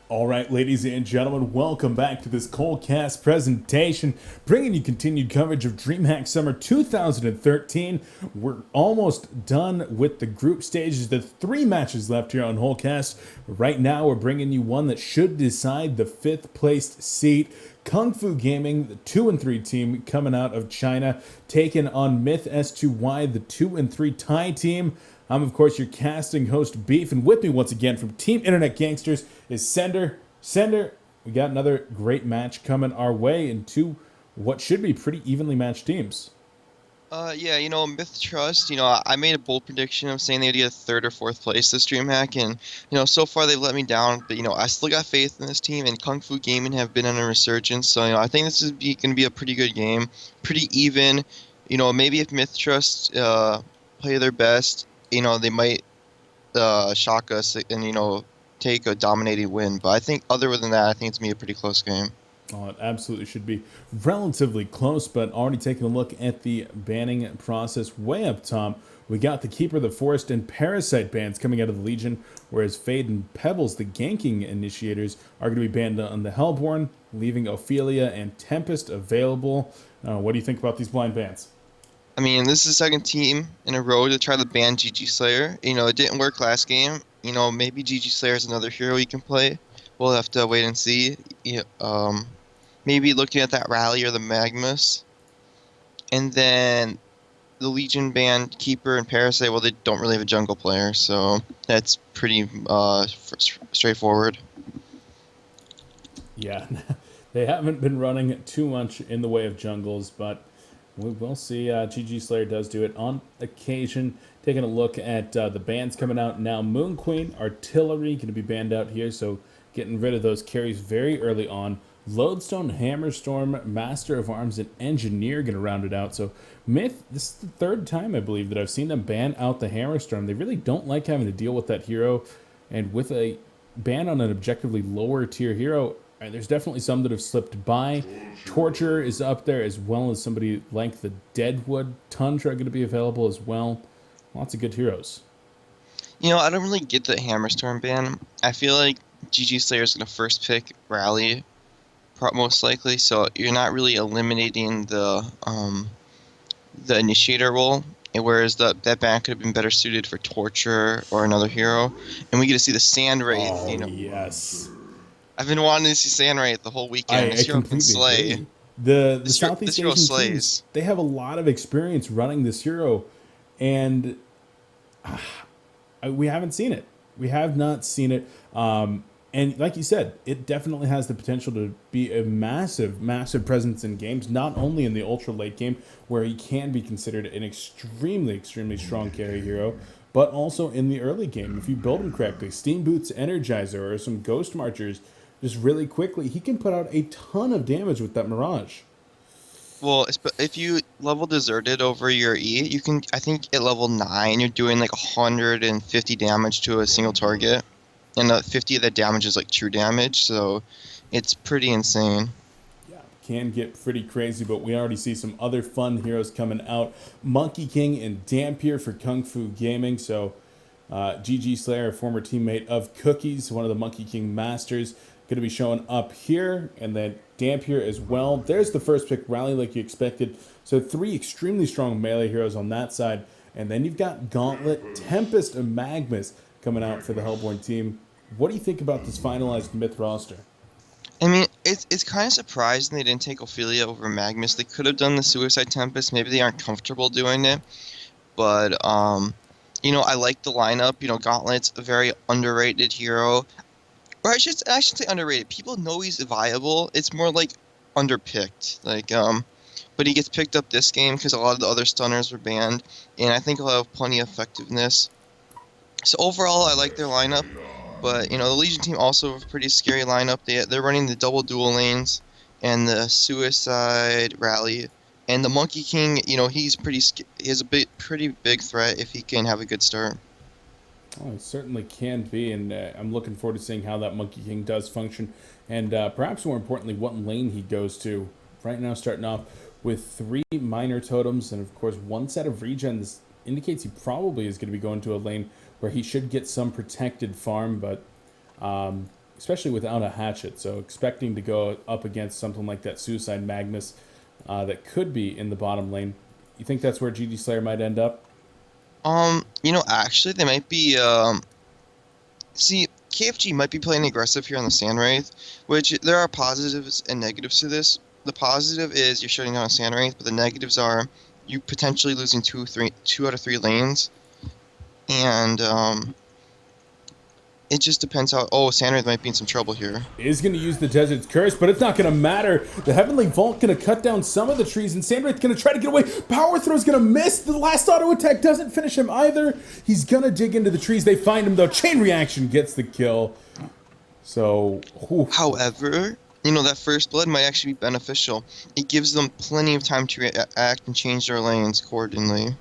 All right, ladies and gentlemen, welcome back to this Coldcast presentation, bringing you continued coverage of Dreamhack Summer 2013. We're almost done with the group stages. The 3 matches left here on Wholecast. Right now, we're bringing you one that should decide the 5th placed seat. KungFu Gaming, the 2 and 3 team coming out of China, taking on MiTH S2Y, the 2 and 3 Thai team. I'm, of course, your casting host, Beef, and with me once again from Team Internet Gangsters is Sender. Sender, we got another great match coming our way in 2 what should be pretty evenly matched teams. MiTH Trust, I made a bold prediction of saying they'd get 3rd or 4th place this DreamHack, and, so far they've let me down, but, I still got faith in this team, and KungFu Gaming have been on a resurgence, so, I think this is going to be a pretty good game, pretty even. Maybe if MiTH Trust play their best, they might shock us and, take a dominating win, but I think other than that, I think it's going to be a pretty close game. Oh, it absolutely should be relatively close, but already taking a look at the banning process way up top, we got the Keeper of the Forest and Parasite bans coming out of the Legion, whereas Fade and Pebbles, the ganking initiators, are going to be banned on the Hellborn, leaving Ophelia and Tempest available. What do you think about these blind bans? I mean, this is the second team in a row to try to ban GG Slayer. It didn't work last game. Maybe GG Slayer is another hero you can play. We'll have to wait and see. Maybe looking at that Rally or the Magmus. And then the Legion ban Keeper and Parasite, well, they don't really have a jungle player, so that's pretty straightforward. Yeah, they haven't been running too much in the way of jungles, but we will see. GG Slayer does do it on occasion. Taking a look at the bans coming out now. Moon Queen, Artillery, going to be banned out here, so getting rid of those carries very early on. Lodestone, Hammerstorm, Master of Arms, and Engineer going to round it out. So MiTH, this is the 3rd time, I believe, that I've seen them ban out the Hammerstorm. They really don't like having to deal with that hero, and with a ban on an objectively lower tier hero, there's definitely some that have slipped by. Torture is up there, as well as somebody like the Deadwood. Tundra going to be available as well. Lots of good heroes. I don't really get the Hammerstorm ban. I feel like GG Slayer is going to first pick Rally, most likely, so you're not really eliminating the initiator role, whereas that ban could have been better suited for Torture or another hero. And we get to see the Sand Wraith. Oh, yes. I've been wanting to see Sand Wraith the whole weekend. This hero can slay. Agree. The Southeast Asian slays. teams, they have a lot of experience running this hero, and we haven't seen it. We have not seen it. And like you said, it definitely has the potential to be a massive, massive presence in games, not only in the ultra late game, where he can be considered an extremely, extremely strong carry hero, but also in the early game. If you build him correctly, Steam Boots, Energizer, or some Ghost Marchers, just really quickly, he can put out a ton of damage with that Mirage. Well, if you level Deserted over your E, you can, I think at level 9, you're doing like 150 damage to a single target. And 50 of that damage is like true damage, so it's pretty insane. Yeah, can get pretty crazy, but we already see some other fun heroes coming out. Monkey King and Dampier for KungFu Gaming, so GG Slayer, a former teammate of Cookies, one of the Monkey King masters, going to be showing up here, and then Dampier as well. There's the first pick, Rally like you expected. So 3 extremely strong melee heroes on that side, and then you've got Gauntlet, Tempest, and Magmus coming out for the Hellborn team. What do you think about this finalized MiTH roster? I mean, it's kind of surprising they didn't take Ophelia over Magmus. They could have done the Suicide Tempest. Maybe they aren't comfortable doing it. But, I like the lineup. Gauntlet's a very underrated hero. Or I should say underrated. People know he's viable. It's more like underpicked. But he gets picked up this game because a lot of the other stunners were banned. And I think he'll have plenty of effectiveness. So overall, I like their lineup. But, the Legion team also have a pretty scary lineup. They're running the double dual lanes and the Suicide Rally. And the Monkey King, he's pretty big threat if he can have a good start. Oh, it certainly can be, and I'm looking forward to seeing how that Monkey King does function, and perhaps more importantly, what lane he goes to. Right now, starting off with 3 minor totems, and of course, 1 set of regen. This indicates he probably is going to be going to a lane where he should get some protected farm, but especially without a hatchet. So expecting to go up against something like that Suicide Magnus that could be in the bottom lane. You think that's where GG Slayer might end up? Actually, they might be. See, KFG might be playing aggressive here on the Sand Wraith, which there are positives and negatives to this. The positive is you're shutting down a Sand Wraith, but the negatives are you potentially losing two out of three lanes, and it just depends how. Oh, Sand Wraith might be in some trouble here. Is going to use the Desert's Curse, but it's not going to matter. The Heavenly Vault going to cut down some of the trees, and Sandwraith's going to try to get away. Power Throw's going to miss. The last auto attack doesn't finish him either. He's going to dig into the trees. They find him, though. Chain Reaction gets the kill. So, However, that first blood might actually be beneficial. It gives them plenty of time to react and change their lanes accordingly.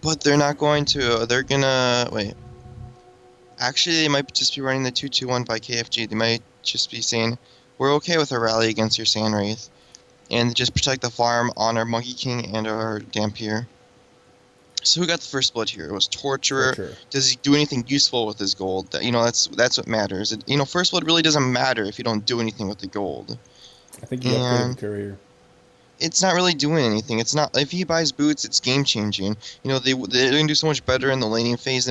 But they're not going to. They're going to... Wait. Actually, they might just be running the 2-2-1 by KFG. They might just be saying, we're okay with a rally against your Sand Wraith. And just protect the farm on our Monkey King and our Dampier. So who got the first blood here? It was Torturer. Does he do anything useful with his gold? That's what matters. First blood really doesn't matter if you don't do anything with the gold. I think he upgraded the Courier. It's not really doing anything. It's not. If he buys boots, it's game changing. They're gonna do so much better in the laning phase.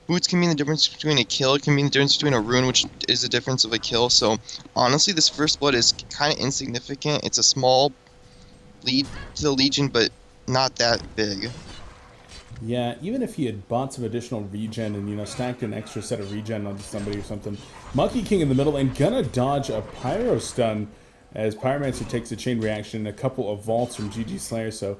Boots can mean the difference between a kill. It can mean the difference between a rune, which is the difference of a kill. So, honestly, this first blood is kind of insignificant. It's a small lead to the Legion, but not that big. Yeah, even if he had bought some additional regen and, stacked an extra set of regen onto somebody or something. Monkey King in the middle and gonna dodge a Pyro Stun as Pyromancer takes a chain reaction and a couple of vaults from GG Slayer. So,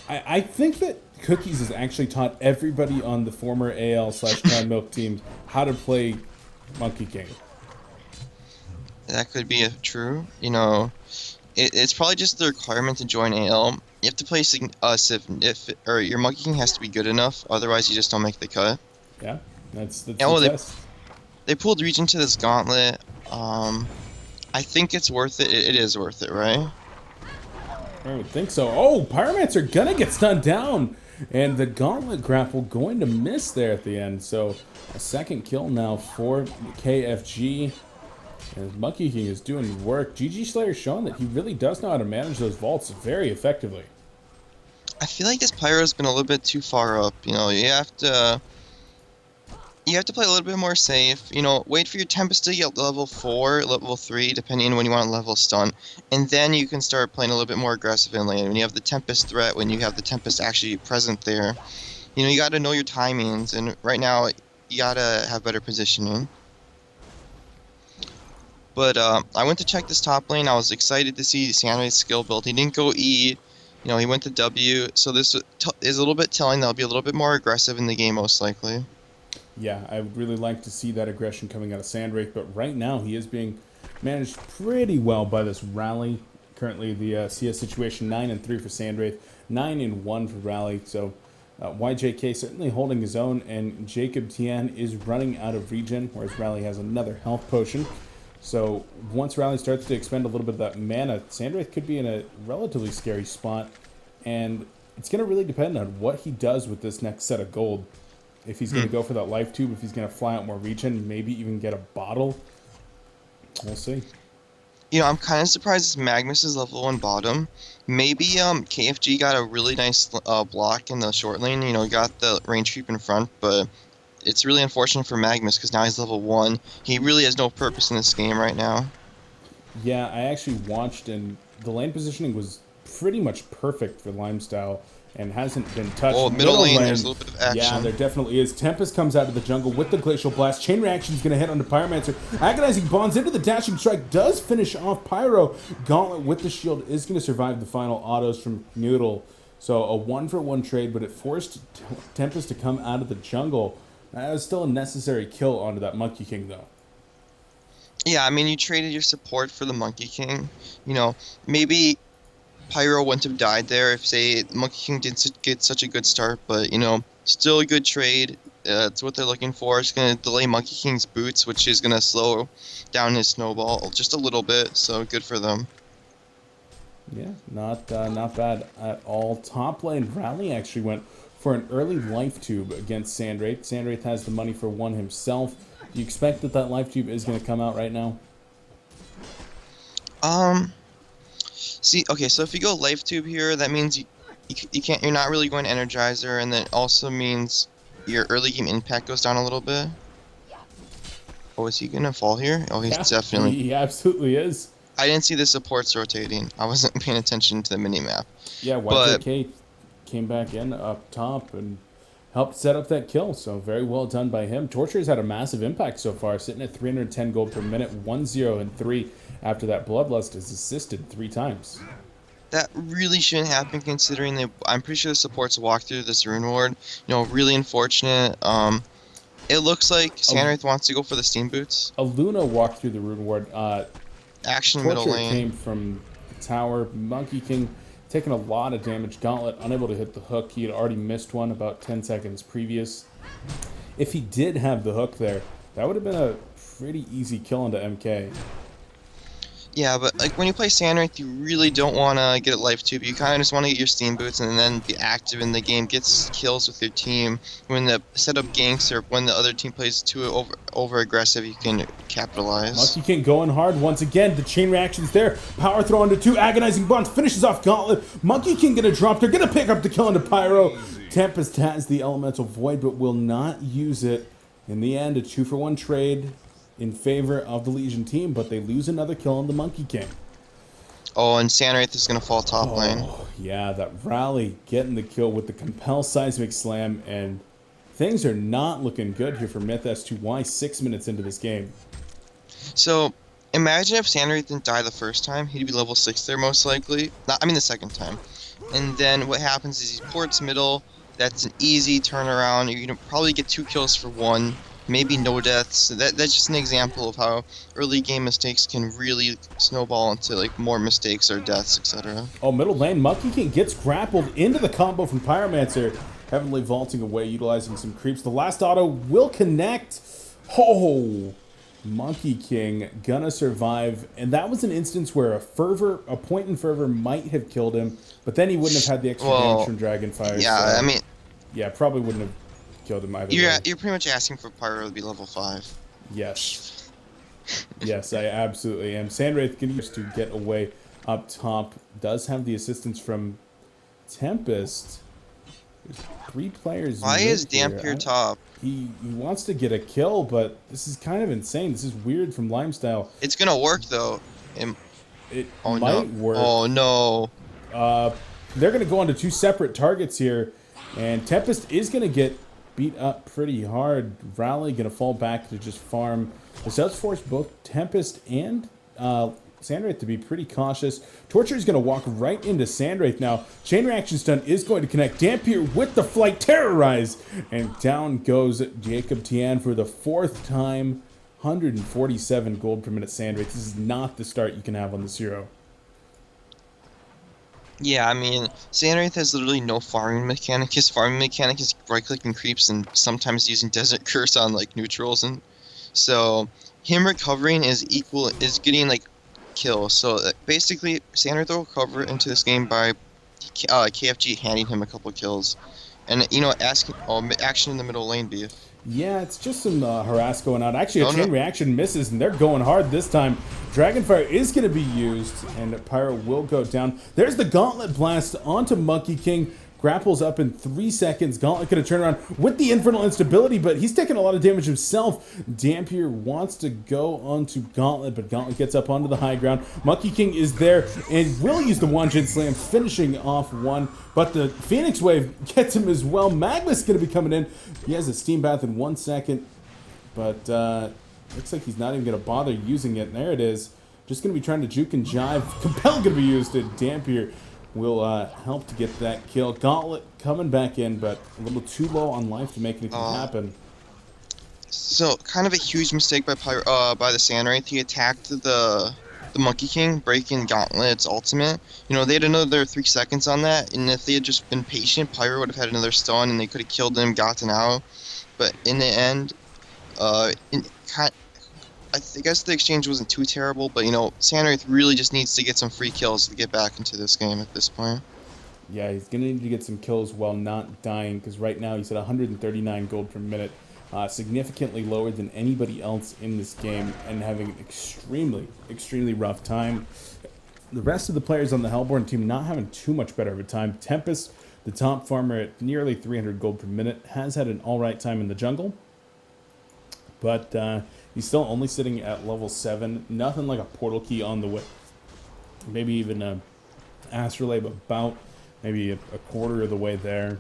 I think that Cookies has actually taught everybody on the former AL/Crown Milk team how to play Monkey King. That could be true. It's probably just the requirement to join AL. You have to play or your Monkey King has to be good enough. Otherwise, you just don't make the cut. Yeah, that's the test. They pulled Reach into this gauntlet. I think it's worth it. It is worth it, right? I would think so. Oh, Pyromancer gonna get stunned down. And the Gauntlet Grapple going to miss there at the end. So a second kill now for KFG. And Monkey King is doing work. GG Slayer showing that he really does know how to manage those vaults very effectively. I feel like this Pyro's been a little bit too far up. You have to play a little bit more safe. Wait for your Tempest to get level 4, level 3, depending on when you want to level stun. And then you can start playing a little bit more aggressive in lane. When you have the Tempest threat, when you have the Tempest actually present there. You got to know your timings. And right now, you got to have better positioning. But I went to check this top lane. I was excited to see Sandway's skill build. He didn't go E. He went to W. So this is a little bit telling. They'll be a little bit more aggressive in the game, most likely. Yeah, I would really like to see that aggression coming out of Sandwraith, but right now he is being managed pretty well by this Rally. Currently the CS situation 9-3 for Sandwraith, 9-1 for Rally. So YJK certainly holding his own, and Jacob Tian is running out of regen, whereas Rally has another health potion. So once Rally starts to expend a little bit of that mana, Sandwraith could be in a relatively scary spot, and it's going to really depend on what he does with this next set of gold. If he's going to go for that life tube, if he's going to fly out more regen, maybe even get a bottle. We'll see. I'm kind of surprised this Magnus is level 1 bottom. Maybe KFG got a really nice block in the short lane. He got the range creep in front, but it's really unfortunate for Magnus because now he's level 1. He really has no purpose in this game right now. Yeah, I actually watched, and the lane positioning was pretty much perfect for Limestyle. And hasn't been touched. Oh, middle lane, there's a little bit of action. Yeah, there definitely is. Tempest comes out of the jungle with the Glacial Blast. Chain Reaction is going to hit onto Pyromancer. Agonizing Bonds into the Dashing Strike. Does finish off Pyro. Gauntlet with the shield is going to survive the final autos from Noodle. So a 1-for-1 trade, but it forced Tempest to come out of the jungle. That was still a necessary kill onto that Monkey King, though. Yeah, you traded your support for the Monkey King. Maybe Pyro wouldn't have died there if, say, Monkey King didn't get such a good start, but, still a good trade. It's what they're looking for. It's going to delay Monkey King's boots, which is going to slow down his snowball just a little bit, so good for them. Yeah, not bad at all. Top lane, Rally actually went for an early life tube against Sandwraith. Sandwraith has the money for one himself. Do you expect that life tube is going to come out right now? See, okay, so if you go life tube here, that means you can't, you're not really going Energizer, and then it also means your early game impact goes down a little bit. Oh, is he gonna fall here? Oh, he's definitely. He absolutely is. I didn't see the supports rotating. I wasn't paying attention to the minimap. Yeah, YJK came back in up top and helped set up that kill, so very well done by him. Torture's had a massive impact so far, sitting at 310 gold per minute, 1-0 and 3 after that Bloodlust is assisted 3 times. That really shouldn't happen considering I'm pretty sure the supports walked through this rune ward. You know, really unfortunate. It looks like Sandwraith wants to go for the steam boots. A Luna walked through the rune ward. Action Torture middle lane. Came from the tower. Monkey King taking a lot of damage. Gauntlet unable to hit the hook. He had already missed one about 10 seconds previous. If he did have the hook there, that would have been a pretty easy kill into MK. Yeah, but like when you play Sandwraith, you really don't want to get a life tube. You kind of just want to get your steam boots and then be active in the game, get kills with your team. When the setup ganks or when the other team plays too over aggressive, you can capitalize. Monkey King going hard once again. The chain reaction's there. Power throw into 2 agonizing bonds, finishes off Gauntlet. Monkey King gonna drop. They're gonna pick up the kill into Pyro. Tempest has the Elemental Void, but will not use it. In the end, a 2-for-1 trade in favor of the Legion team, but they lose another kill on the Monkey King. Oh, and Sandwraith is going to fall top lane. Yeah, that rally getting the kill with the Compel Seismic Slam, and things are not looking good here for MiTH as to why 6 minutes into this game. So, imagine if Sandwraith didn't die the first time, he'd be level 6 there most likely. The second time. And then what happens is he ports middle, that's an easy turnaround, you're going to probably get 2 kills for 1. Maybe no deaths. That's just an example of how early game mistakes can really snowball into like more mistakes or deaths, etc. Oh, middle lane, Monkey King gets grappled into the combo from Pyromancer, heavily vaulting away, utilizing some creeps. The last auto will connect. Oh, Monkey King gonna survive, and that was an instance where a point in fervor might have killed him, but then he wouldn't have had the extra damage from Dragonfire. Yeah, so, I mean, yeah, probably wouldn't have killed him either. You're pretty much asking for Pyro to be level 5. Yes. Yes, I absolutely am. Sandwraith continues to get away up top. Does have the assistance from Tempest. There's 3 players. Why is Dampier top? He wants to get a kill, but this is kind of insane. This is weird from Limestyle. It's gonna work though. It might work. Oh no. They're gonna go onto 2 separate targets here, and Tempest is gonna get beat up pretty hard. Rally gonna fall back to just farm. This does force both Tempest and Sandwraith to be pretty cautious. Torture is gonna walk right into Sandwraith now. Chain reaction stun is going to connect. Dampier with the flight terrorize, and down goes Jacob Tian for the 4th time. 147 gold per minute Sandwraith. This is not the start you can have on this hero. Yeah, I mean, Sandwraith has literally no farming mechanic. His farming mechanic is right-clicking creeps and sometimes using Desert Curse on like neutrals, and so him recovering is getting like kills. So basically, Sandwraith will recover into this game by KFG handing him a couple kills, and you know, action in the middle lane beef. Yeah, it's just some harass going on. Actually, a chain reaction misses, and they're going hard this time. Dragonfire is going to be used, and Pyro will go down. There's the Gauntlet Blast onto Monkey King. Grapples up in 3 seconds. Gauntlet going to turn around with the Infernal Instability, but he's taking a lot of damage himself. Dampier wants to go onto Gauntlet, but Gauntlet gets up onto the high ground. Monkey King is there and will use the one-gen slam, finishing off one, but the Phoenix Wave gets him as well. Magma's going to be coming in. He has a Steam Bath in 1 second, but looks like he's not even going to bother using it. And there it is. Just going to be trying to juke and jive. Compel going to be used, and Dampier will help to get that kill. Gauntlet coming back in, but a little too low on life to make anything happen. So, kind of a huge mistake by the Sandwraith. He attacked the Monkey King, breaking Gauntlet's ultimate. You know, they had another 3 seconds on that, and if they had just been patient, Pyro would have had another stun, and they could have killed him, gotten out. But in the end, I guess the exchange wasn't too terrible, but you know, Sandwraith really just needs to get some free kills to get back into this game at this point. Yeah, he's going to need to get some kills while not dying, because right now he's at 139 gold per minute. significantly lower than anybody else in this game, and having an extremely rough time. The rest of the players on the Hellborn team not having too much better of a time. Tempest, the top farmer at nearly 300 gold per minute, has had an alright time in the jungle. But he's still only sitting at level 7. Nothing like a portal key on the way. Maybe even a astrolabe about maybe a quarter of the way there.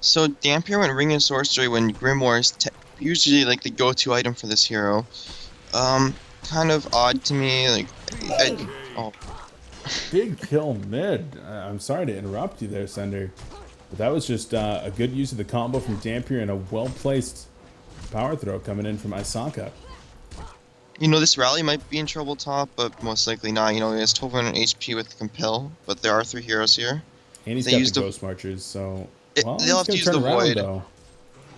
So Dampier went Ring and Sorcery when Grimoire is usually like the go-to item for this hero. Kind of odd to me. Like, oh, Big kill mid. I'm sorry to interrupt you there, Sender. But that was just a good use of the combo from Dampier and a well-placed power throw coming in from Isaka. you know, this rally might be in trouble top, but most likely not. You know, he has 1200 HP with Compel, but there are 3 heroes here. And he's got the Ghost Marchers, so... Well, they'll have to use the around, Void. Though.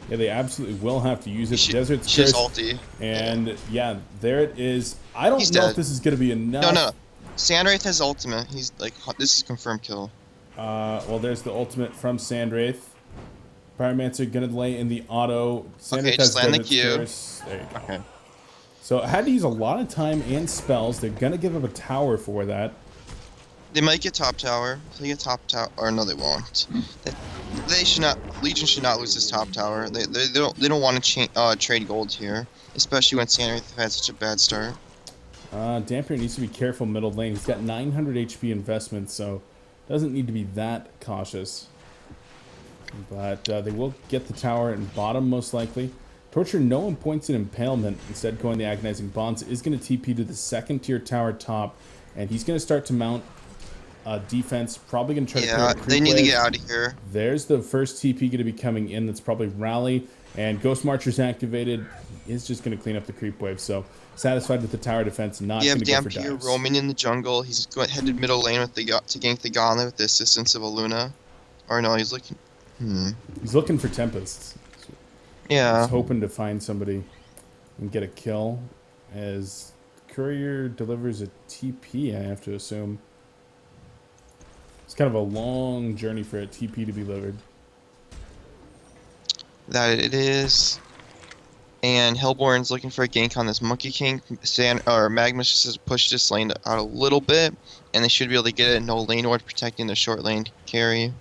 Yeah, they absolutely will have to use it. Desert's Curse. ulti. And yeah, there it is. I don't know if this is going to be enough. No. Sandwraith has ultimate. He's like, this is confirmed kill. Well, there's the ultimate from Sandwraith. Pyromancer going to lay in the auto. Okay, just land the Q. There you go. Okay. So I had to use a lot of time and spells. They're going to give up a tower for that. They might get top tower. If they get top tower, or no, they won't. They should not. Legion should not lose this top tower. They don't want to trade gold here, especially when Sandwraith had such a bad start. Dampier needs to be careful middle lane. He's got 900 HP investment, so doesn't need to be that cautious. But they will get the tower in bottom most likely. Torture, no one points in Impalement. Instead, going the Agonizing Bonds is going to TP to the 2nd tier tower top, and he's going to start to mount defense. Probably going to try to clear the creep they need wave. to get out of here. There's the first TP going to be coming in. That's probably Rally, and Ghost Marcher's activated. Is just going to clean up the creep wave. So satisfied with the tower defense, not going to go for dives. Dampier roaming in the jungle. He's headed middle lane with to gank the Gauntlet with the assistance of Aluna. Or no, he's looking. He's looking for Tempest. Yeah. He's hoping to find somebody and get a kill. As Courier delivers a TP, I have to assume. It's kind of a long journey for a TP to be delivered. That it is. And Hellborn's looking for a gank on this Monkey King. Magnus just has pushed this lane out a little bit, and they should be able to get it. No lane ward protecting the short lane carry.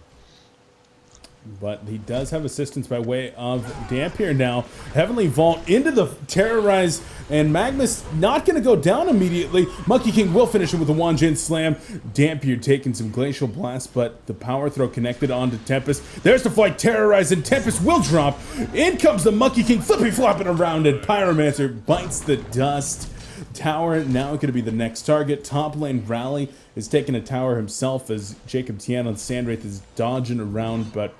But he does have assistance by way of Dampier now. Heavenly Vault into the Terrorize, and Magnus not going to go down immediately. Monkey King will finish him with a one-gen slam. Dampier taking some Glacial Blast, but the power throw connected onto Tempest. There's the flight Terrorize, and Tempest will drop. In comes the Monkey King, flippy-flopping around, and Pyromancer bites the dust. Tower now going to be the next target. Top lane Rally is taking a tower himself as Jacob Tian on Sandwraith is dodging around, but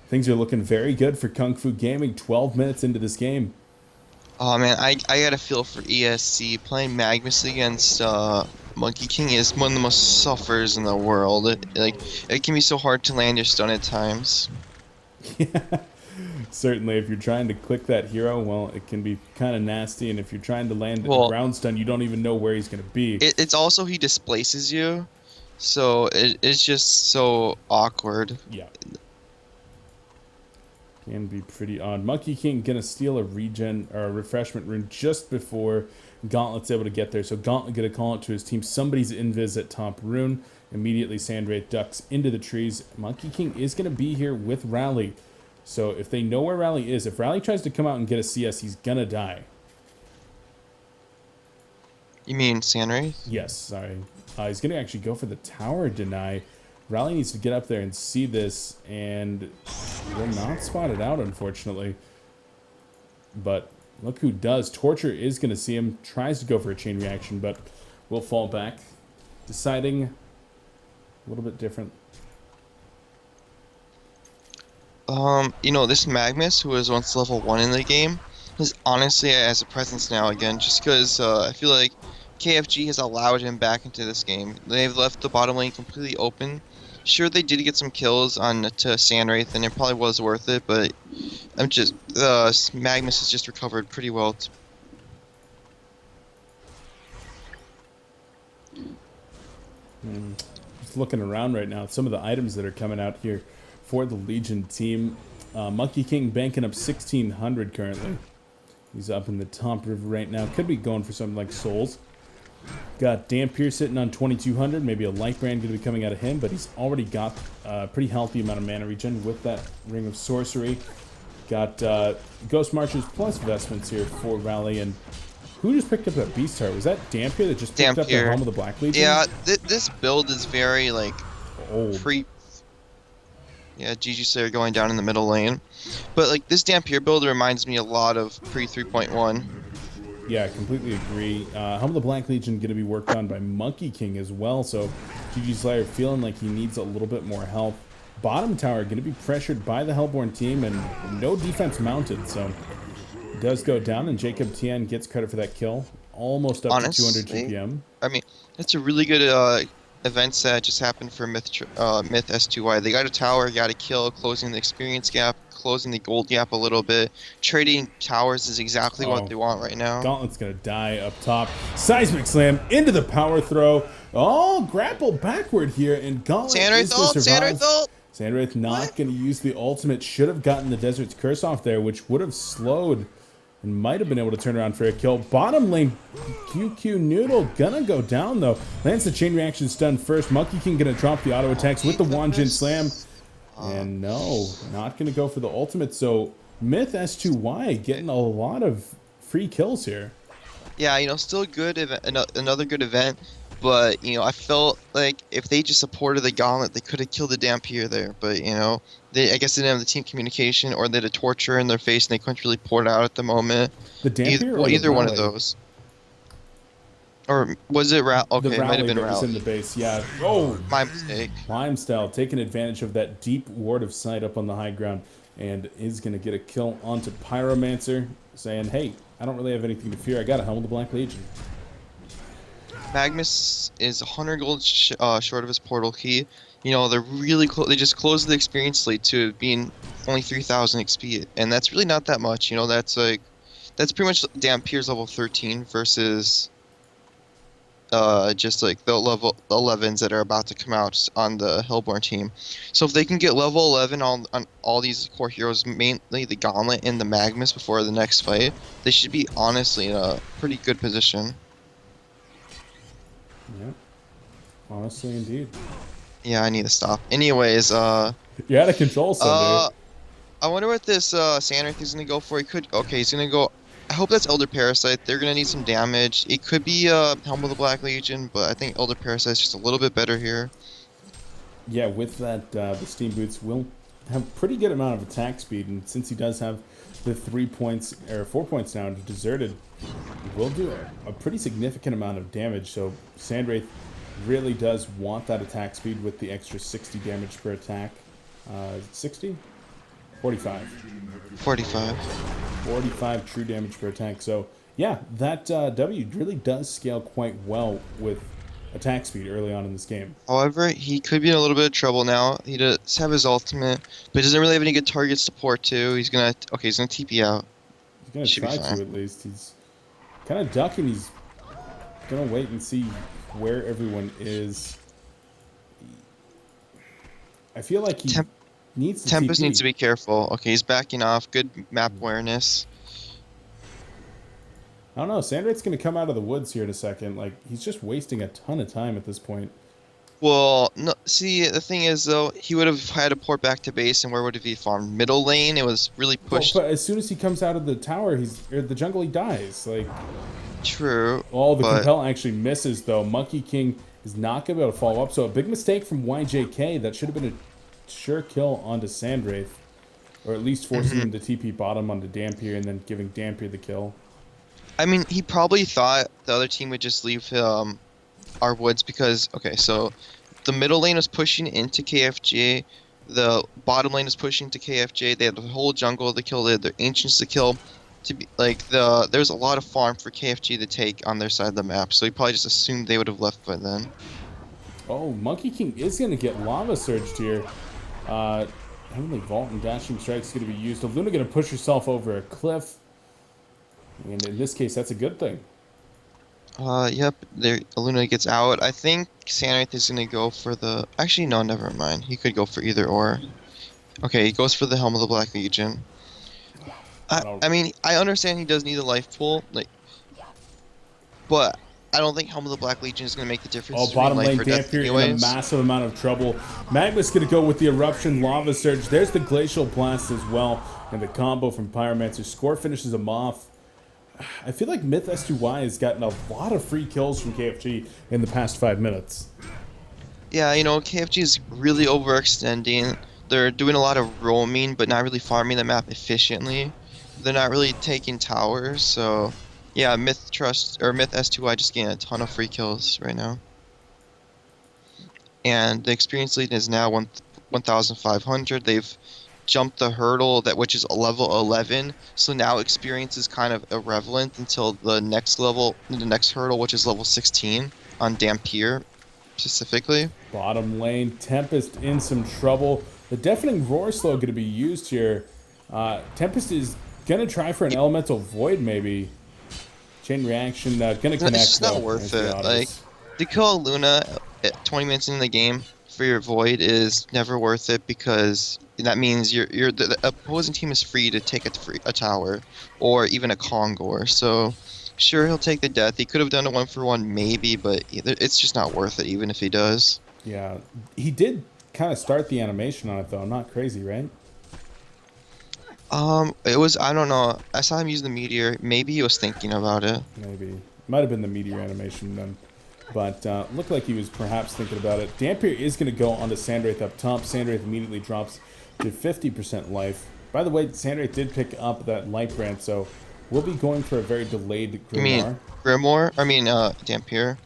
things are looking very good for KungFu Gaming 12 minutes into this game. Oh man, I got a feel for ESC. Playing Magnus against Monkey King is one of the most suffers in the world. It can be so hard to land your stun at times. Yeah. Certainly, if you're trying to click that hero, well, it can be kind of nasty. And if you're trying to land a ground stun, you don't even know where he's going to be. It's also he displaces you, so it's just so awkward. Yeah. Can be pretty odd. Monkey King going to steal a regen or a refreshment rune just before Gauntlet's able to get there. So Gauntlet going to call it to his team. Somebody's invis at top rune. Immediately, Sandwraith ducks into the trees. Monkey King is going to be here with Rally. So if they know where Rally is, if Rally tries to come out and get a CS, he's gonna die. You mean Sandwraith? Yes, sorry. He's gonna actually go for the tower deny. Rally needs to get up there and see this, and will not spot it out, unfortunately. But look who does. Torture is gonna see him, tries to go for a chain reaction, but will fall back. Deciding a little bit different. You know, this Magnus, who was once level 1 in the game, is honestly has a presence now again, just because I feel like KFG has allowed him back into this game. They've left the bottom lane completely open. Sure, they did get some kills to Sandwraith, and it probably was worth it, but Magnus has just recovered pretty well. Just looking around right now, some of the items that are coming out here for the Legion team. Monkey King banking up 1,600 currently. He's up in the top river right now. Could be going for something like Souls. Got Dampier sitting on 2,200. Maybe a light brand going to be coming out of him, but he's already got a pretty healthy amount of mana regen with that Ring of Sorcery. Got Ghost Marchers plus Vestments here for Rally. And who just picked up that Beast Heart? Was that Dampier that just picked up the Helm of the Black Legion? Yeah, this build is very, like, old. Yeah, GG Slayer going down in the middle lane. But, like, this Dampier build reminds me a lot of pre-3.1. Yeah, I completely agree. Helm of the Black Legion going to be worked on by Monkey King as well, so GG Slayer feeling like he needs a little bit more help. Bottom tower going to be pressured by the Hellborn team and no defense mounted, so it does go down, and Jacob Tien gets credit for that kill. Almost up to 200 GPM. I mean, that's a really good events that just happened for MiTH S2Y. They got a tower, got a kill, closing the experience gap, closing the gold gap a little bit. Trading towers is exactly what they want right now. Gauntlet's gonna die up top. Seismic Slam into the power throw. Oh, grapple backward here, and Gauntlet is to survive. Sandwraith not gonna use the ultimate. Should have gotten the Desert's Curse off there, which would have slowed and might have been able to turn around for a kill. Bottom lane, QQ Noodle gonna go down though. Lands the chain reaction stun first. Monkey King gonna drop the auto attacks with the Wanjin Slam. And no, not gonna go for the ultimate. So MiTH S2Y getting a lot of free kills here. Yeah, you know, still good, another good event. But, you know, I felt like if they just supported the Gauntlet, they could have killed the Dampier there. But, you know, I guess they didn't have the team communication, or they had a torture in their face and they couldn't really pour it out at the moment. The Dampier either one of those. Or was it Rally? Okay, it might have been Rally. In the base, yeah. Oh, my mistake. Limestyle taking advantage of that deep ward of sight up on the high ground, and is going to get a kill onto Pyromancer, saying, hey, I don't really have anything to fear. I got a Helm of the Black Legion. Magnus is 100 gold short of his portal key. You know, they're really close. They just closed the experience slate to being only 3,000 XP, and that's really not that much. You know, that's pretty much Dampier's level 13 versus just like the level 11s that are about to come out on the Hellborn team. So if they can get level 11 on all these core heroes, mainly the Gauntlet and the Magnus before the next fight, they should be honestly in a pretty good position. Yeah, honestly, indeed. Yeah, I need to stop. Anyways, you're out of control, Sunday. I wonder what this Sandwraith is gonna go for. He's gonna go. I hope that's Elder Parasite. They're gonna need some damage. It could be Helm of the Black Legion, but I think Elder Parasite is just a little bit better here. Yeah, with that, the Steam Boots will have pretty good amount of attack speed, and since he does have the 4 points now into Deserted, will do a pretty significant amount of damage. So Sandwraith really does want that attack speed with the extra 60 damage per attack. 60? 45. 45 true damage per attack. So yeah, that W really does scale quite well with attack speed early on in this game. However, he could be in a little bit of trouble now. He does have his ultimate, but he doesn't really have any good target support too. He's gonna TP out. He's gonna try to at least. He's kind of ducking. He's gonna wait and see where everyone is. I feel like he needs to Tempest TP. needs to be careful. Okay, he's backing off. Good map awareness. I don't know. Sandwraith's going to come out of the woods here in a second. Like, he's just wasting a ton of time at this point. Well, no. See, the thing is, though, he would have had to port back to base, and where would he farmed? Middle lane. It was really pushed. But as soon as he comes out of the tower, the jungle, he dies. Like, true. Oh, the compel actually misses though. Monkey King is not going to be able to follow up. So a big mistake from YJK. That should have been a sure kill onto Sandwraith, or at least forcing him to TP bottom onto Dampier and then giving Dampier the kill. I mean, he probably thought the other team would just leave our woods because, okay, so the middle lane was pushing into KFG, the bottom lane is pushing to KFJ. They had the whole jungle to kill, they had their ancients to kill. To be like there's a lot of farm for KFG to take on their side of the map, so he probably just assumed they would have left by then. Oh, Monkey King is going to get lava surged here. Heavenly Vault and Dashing Strike is going to be used. Luna going to push herself over a cliff. And in this case, that's a good thing. Yep, Luna gets out. I think Sandwraith is going to go for the... Actually, no, never mind. He could go for either or. Okay, he goes for the Helm of the Black Legion. I don't. I mean, I understand he does need a life pool, like, but I don't think Helm of the Black Legion is going to make the difference Oh, between bottom life lane or death Dampier in a anyways. massive amount of trouble. Magma's going to go with the Eruption Lava Surge. There's the Glacial Blast as well. And the combo from Pyromancer. Score finishes him off. I feel like MiTH S2Y has gotten a lot of free kills from KFG in the past 5 minutes. Yeah, KFG is really overextending. They're doing a lot of roaming, but not really farming the map efficiently. They're not really taking towers, so yeah, MiTH S2I just getting a ton of free kills right now. And the experience lead is now 1,500. They've jumped the hurdle which is a level 11, so now experience is kind of irrelevant until the next hurdle, which is level 16 on Dampier specifically. Bottom lane, Tempest in some trouble. The Deafening Roar slow going to be used here. Tempest is going to try for an Elemental Void maybe. Chain Reaction, going to It's connect just not though. worth There's the it. Like, autos. to kill Luna at 20 minutes in the game for your Void is never worth it, because that means the opposing team is free to take a tower or even a Kongor. So sure, he'll take the death. He could have done a 1-for-1 maybe, but it's just not worth it even if he does. Yeah, he did kind of start the animation on it though. Not crazy, right? It was, I don't know. I saw him use the meteor. Maybe he was thinking about it. Maybe. Might have been the meteor animation then. But looked like he was perhaps thinking about it. Dampier is going to go onto Sandwraith up top. Sandwraith immediately drops to 50% life. By the way, Sandwraith did pick up that light brand, so we'll be going for a very delayed You mean Grimoire. Grimoire? I mean, Dampier.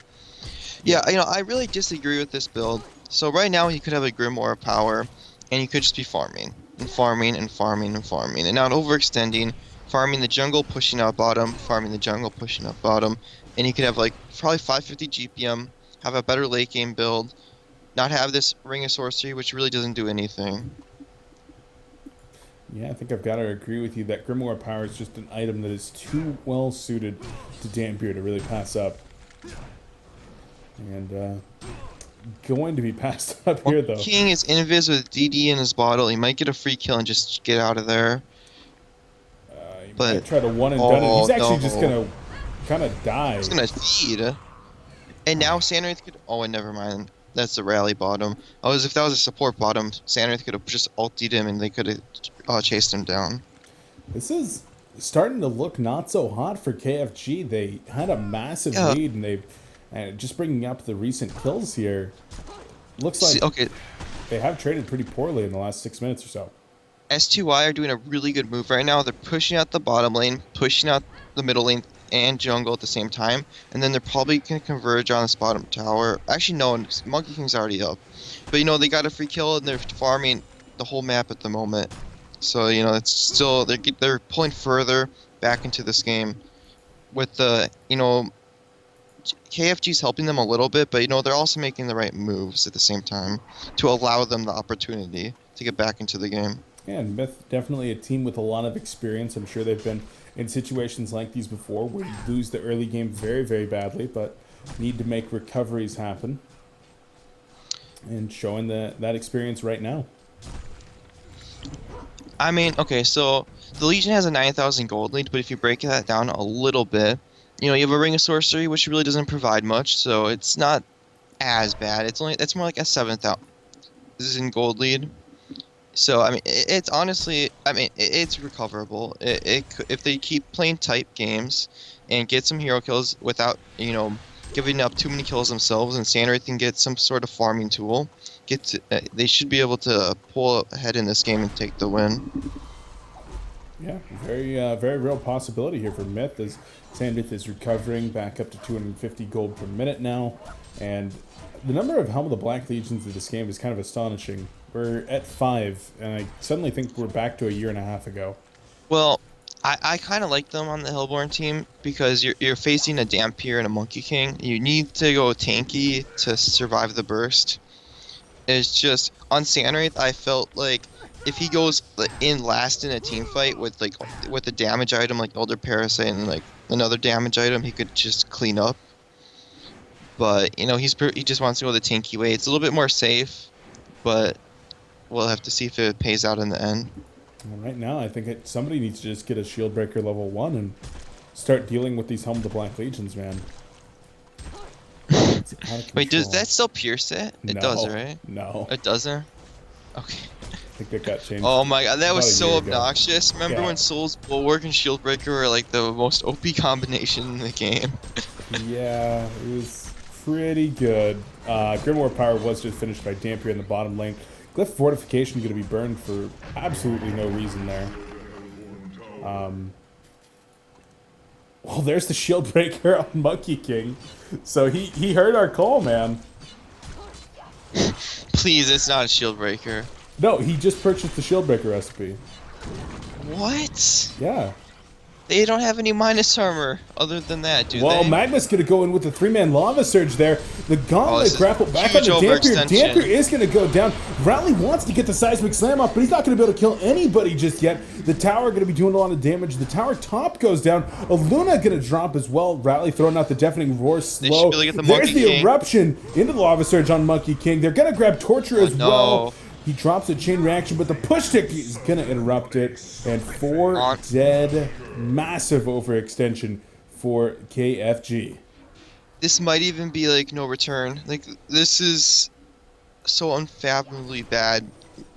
Yeah, I really disagree with this build. So right now he could have a Grimoire power, and he could just be farming, and farming, and farming, and farming, and not overextending, farming the jungle, pushing out bottom, farming the jungle, pushing out bottom, and he could have like probably 550 GPM, have a better late game build, not have this Ring of Sorcery, which really doesn't do anything. Yeah, I think I've got to agree with you that Grimoire power is just an item that is too well suited to Dampier to really pass up. And going to be passed up here though. King is invis with DD in his bottle. He might get a free kill and just get out of there. He But might try to one and done it. He's actually no. just going to kind of die. He's gonna feed. And now Sandwraith could. Oh, and never mind. That's the rally bottom. Oh, as if that was a support bottom, Sandwraith could have just ultied him and they could have chased him down. This is starting to look not so hot for KFG. They had a massive Yeah. lead, and they just bringing up the recent kills here. Looks like Okay, they have traded pretty poorly in the last 6 minutes or so. S2Y are doing a really good move right now. They're pushing out the bottom lane, pushing out the middle lane and jungle at the same time, and then they're probably gonna converge on this bottom tower. Actually, no, Monkey King's already up, but they got a free kill and they're farming the whole map at the moment. So it's still they're pulling further back into this game with the KFG's helping them a little bit, but they're also making the right moves at the same time to allow them the opportunity to get back into the game. Yeah, and MiTH definitely a team with a lot of experience. I'm sure they've been in situations like these before where you lose the early game very, very badly, but need to make recoveries happen. And showing that experience right now. I mean, okay, so the Legion has a 9,000 gold lead, but if you break that down a little bit, you have a Ring of Sorcery, which really doesn't provide much, so it's not as bad. It's more like a 7,000 gold lead. So I mean, it's honestly, it's recoverable. If they keep playing tight games and get some hero kills without giving up too many kills themselves, and Sandwraith can get some sort of farming tool, they should be able to pull ahead in this game and take the win. Yeah, very real possibility here for MiTH as Sandwraith is recovering back up to 250 gold per minute now. And the number of Helm of the Black Legions in this game is kind of astonishing. We're at 5, and I suddenly think we're back to a year and a half ago. Well, I kind of like them on the Hellborn team because you're facing a Dampier and a Monkey King. You need to go tanky to survive the burst. It's just on Sandwraith, I felt like if he goes in last in a team fight with a damage item like Elder Parasite and like another damage item, he could just clean up. But he just wants to go the tanky way. It's a little bit more safe, but we'll have to see if it pays out in the end. And right now, I think somebody needs to just get a shield breaker level 1 and start dealing with these Helm of the Black Legions, man. It's out of Wait, does control. that still pierce it? It No. does, right? No. It doesn't? Okay. I think that got changed. Oh my god, that about was a so year ago. obnoxious. Remember Yeah. when Soul's Bulwark and Shieldbreaker were like the most OP combination in the game? Yeah, it was pretty good. Grimoire Power was just finished by Dampier in the bottom lane. Glyph Fortification going to be burned for absolutely no reason there. Well, there's the shield breaker on Monkey King. So he heard our call, man. Please, it's not a Shieldbreaker. No, he just purchased the shield breaker recipe. What? Yeah. They don't have any minus armor other than that, do Well, they? Magma's going to go in with the 3-man lava surge there. The gauntlet this is grapple back on huge the Dampier. overextension. Dampier is going to go down. Rowley wants to get the seismic slam off, but he's not going to be able to kill anybody just yet. The tower going to be doing a lot of damage. The tower top goes down. A Luna going to drop as well. Rowley throwing out the deafening roar slow. They should be able to get the There's Monkey the King. eruption into the lava surge on Monkey King. They're going to grab Torture as no. well. He drops a chain reaction, but the push tick is going to interrupt it. And 4 dead. Massive overextension for KFG. This might even be like no return. Like, this is so unfathomably bad.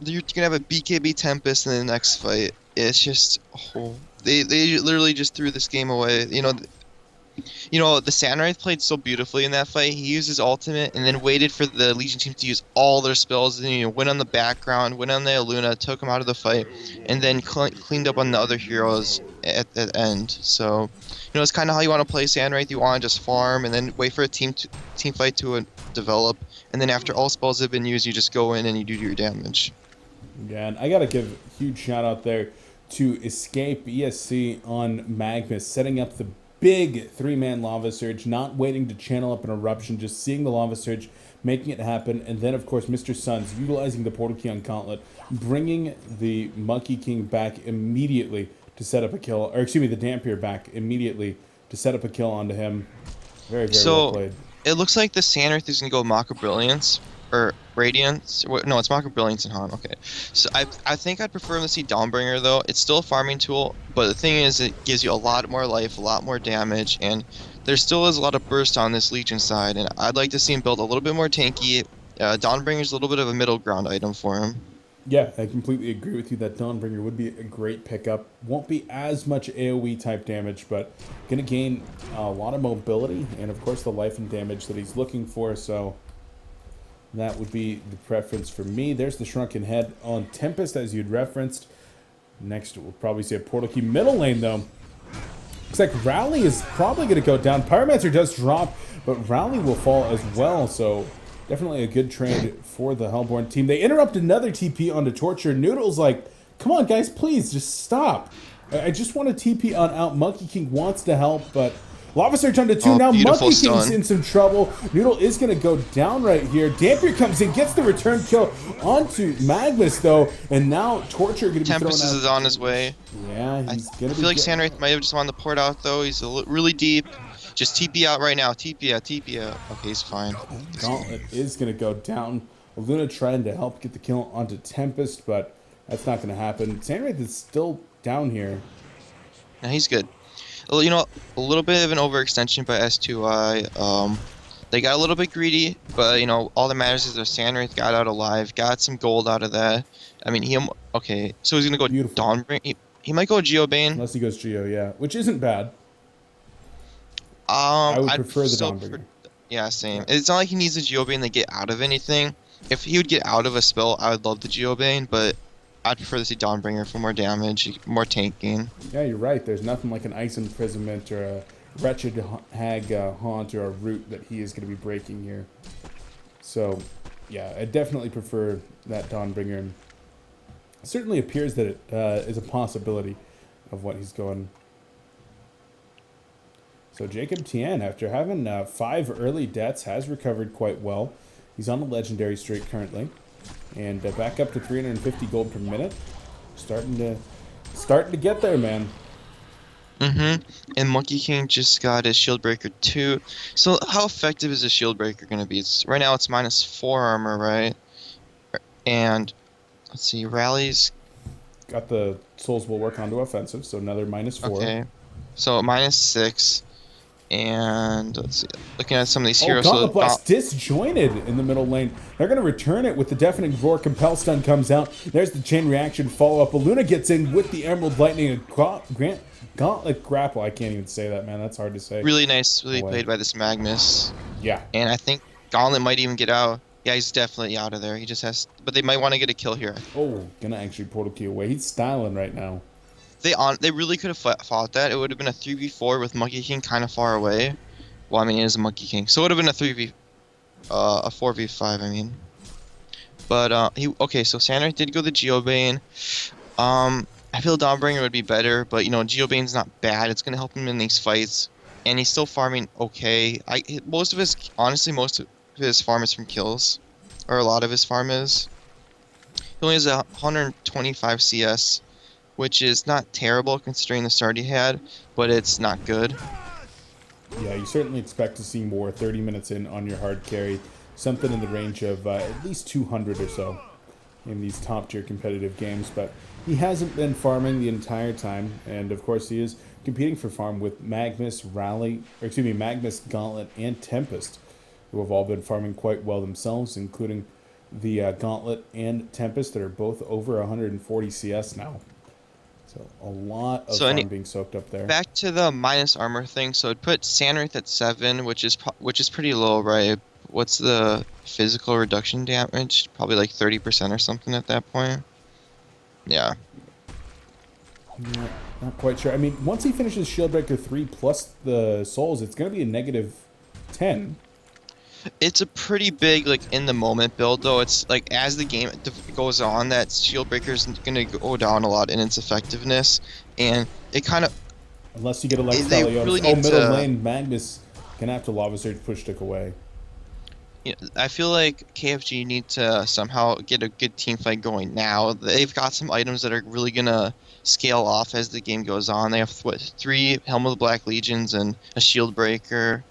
You're gonna have a BKB Tempest in the next fight. It's just, oh, they literally just threw this game away. You know, the Sandwraith played so beautifully in that fight. He used his ultimate and then waited for the Legion team to use all their spells. And, went on the background, went on the Luna, took him out of the fight, and then cleaned up on the other heroes at the end. So, it's kind of how you want to play Sandwraith. You want to just farm and then wait for a team fight to develop. And then after all spells have been used, you just go in and you do your damage. Yeah, and I got to give a huge shout out there to Escape ESC on Magnus, setting up the big 3-man lava surge, not waiting to channel up an eruption, just seeing the lava surge, making it happen. And then, of course, Mr. Suns utilizing the portal key on Gauntlet, bringing the Monkey King back immediately to set up a kill, or excuse me, the Dampier back immediately to set up a kill onto him. Very, very well played. It looks like the Sandwraith is going to go Maka Brilliance, or Radiance. No, it's Maka Brilliance and Han. Okay. So I think I'd prefer to see Dawnbringer, though. It's still a farming tool, but the thing is, it gives you a lot more life, a lot more damage, and there still is a lot of burst on this Legion side, and I'd like to see him build a little bit more tanky. Dawnbringer's a little bit of a middle ground item for him. Yeah, I completely agree with you that Dawnbringer would be a great pickup. Won't be as much AoE type damage, but going to gain a lot of mobility and, of course, the life and damage that he's looking for. So that would be the preference for me. There's the Shrunken Head on Tempest, as you'd referenced. Next, we'll probably see a Portal Key middle lane, though. Looks like Rowley is probably going to go down. Pyromancer does drop, but Rowley will fall as well, so definitely a good trade for the Hellborn team. They interrupt another TP onto Torture. Noodle's like, come on, guys, please, just stop. I just want a TP on out. Monkey King wants to help, but Lava Surge onto 2. Now Monkey King's in some trouble. Noodle is going to go down right here. Dampier comes in, gets the return kill onto Magnus, though, and now Torture going to be Tempest thrown out. is on his way. Yeah, he's going to be... I feel like Sandwraith might have just wanted to port out, though. He's really deep. Just TP out right now. TP out, TP out. Okay, he's fine. Gauntlet is going to go down. Luna trying to help get the kill onto Tempest, but that's not going to happen. Sandwraith is still down here. Yeah, he's good. A little bit of an overextension by S2I. They got a little bit greedy, but, all that matters is their Sandwraith got out alive, got some gold out of that. I mean, okay, so he's going to go Beautiful. Dawnbringer. He might go Geobane. Unless he goes Geo, yeah. Which isn't bad. I would prefer the Dawnbringer. Yeah, same. It's not like he needs a Geobane to get out of anything. If he would get out of a spell, I would love the Geobane, but I'd prefer to see Dawnbringer for more damage, more tanking. Yeah, you're right. There's nothing like an Ice Imprisonment or a Wretched Hag Haunt or a Root that he is going to be breaking here. So, yeah, I definitely prefer that Dawnbringer. And it certainly appears that it is a possibility of what he's going. So Jacob Tien, after having 5 early deaths, has recovered quite well. He's on the legendary streak currently, and back up to 350 gold per minute. Starting to get there, man. And Monkey King just got his Shieldbreaker 2. So how effective is a Shieldbreaker going to be? Right now it's -4 armor, right? And Let's see, rallies. Got the Souls will work onto offensive, so another -4. Okay. So -6. And let's see. Looking at some of these Oh, heroes. Gauntlet Blast disjointed in the middle lane. They're going to return it with the deafening roar. Compel stun comes out. There's the chain reaction follow-up. Luna gets in with the Emerald Lightning. A Gauntlet grapple. I can't even say that, man. That's hard to say. Really nice, really played by this Magnus. Yeah. And I think Gauntlet might even get out. Yeah, he's definitely out of there. He just has, but they might want to get a kill here. Oh, gonna actually portal key away. He's styling right now. They really could have fought that. It would have been a 3v4 with Monkey King kind of far away. Well, I mean, it is a Monkey King, so it would have been a 4v5. I mean, but okay. So Sandra did go the Geobane. I feel Dawnbringer would be better, but you know, Geobane's not bad. It's gonna help him in these fights, and he's still farming okay. Most of his farm is from kills, or a lot of his farm is. He only has 125 CS, which is not terrible considering the start he had, but it's not good. Yeah, you certainly expect to see more 30 minutes in on your hard carry. Something in the range of at least 200 or so in these top-tier competitive games, but he hasn't been farming the entire time, and of course he is competing for farm with Magnus, Magnus, Gauntlet, and Tempest, who have all been farming quite well themselves, including the Gauntlet and Tempest that are both over 140 CS now. So a lot of farm being soaked up there. Back to the minus armor thing. So it put Sandwraith at 7, which is pretty low, right? What's the physical reduction damage? Probably like 30% or something at that point. Yeah. Not quite sure. I mean, once he finishes Shieldbreaker 3 plus the souls, it's going to be a -10. It's a pretty big, like, in the moment build, though. It's like as the game goes on, that Shieldbreaker is gonna go down a lot in its effectiveness, and it kind of. Unless you get a Lex really middle lane, Magnus can have to Lava Surge push stick away. Yeah, I feel like KFG need to somehow get a good team fight going now. They've got some items that are really gonna scale off as the game goes on. They have 3 Helm of the Black Legions and a Shieldbreaker.